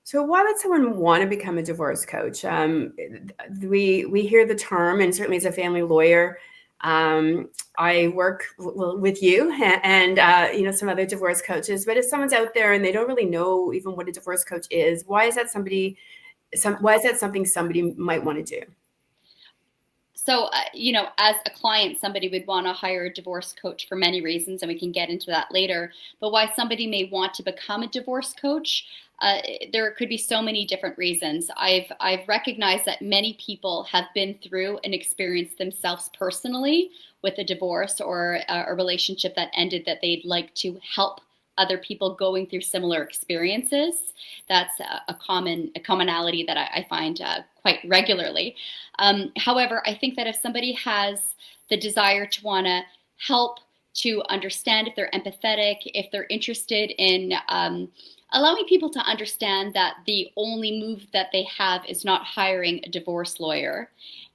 So why would someone want to become a divorce coach? We hear the term, and certainly as a family lawyer, I work with you and some other divorce coaches. But if someone's out there and they don't really know even what a divorce coach is, why is that something somebody might want to do? So, as a client, somebody would want to hire a divorce coach for many reasons, and we can get into that later. But why somebody may want to become a divorce coach, there could be so many different reasons. I've recognized that many people have been through an experience themselves personally with a divorce or a relationship that ended that they'd like to help other people going through similar experiences. That's a commonality that I find quite regularly. However, I think that if somebody has the desire to want to help, to understand, if they're empathetic, if they're interested in allowing people to understand that the only move that they have is not hiring a divorce lawyer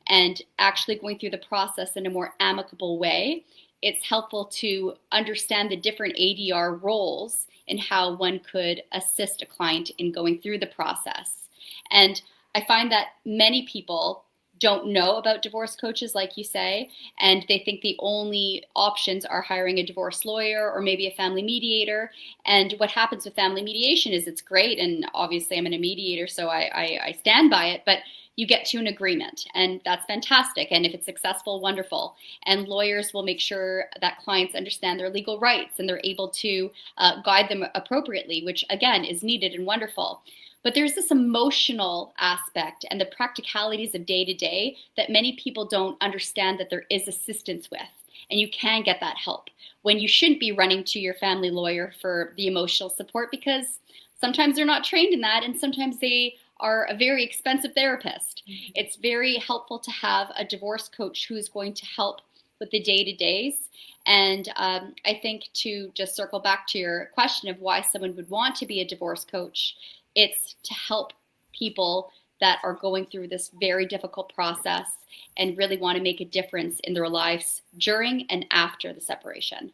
and actually going through the process in a more amicable way, it's helpful to understand the different ADR roles and how one could assist a client in going through the process. And I find that many people don't know about divorce coaches, like you say, and they think the only options are hiring a divorce lawyer or maybe a family mediator. And what happens with family mediation is it's great, and obviously I'm a mediator, so I stand by it, but you get to an agreement, and that's fantastic. And if it's successful, wonderful. And lawyers will make sure that clients understand their legal rights and they're able to guide them appropriately, which again is needed and wonderful. But there's this emotional aspect and the practicalities of day to day that many people don't understand that there is assistance with. And you can get that help when you shouldn't be running to your family lawyer for the emotional support, because sometimes they're not trained in that, and sometimes they are a very expensive therapist. Mm-hmm. It's very helpful to have a divorce coach who's going to help with the day-to-days. And I think, to just circle back to your question of why someone would want to be a divorce coach, it's to help people that are going through this very difficult process and really want to make a difference in their lives during and after the separation.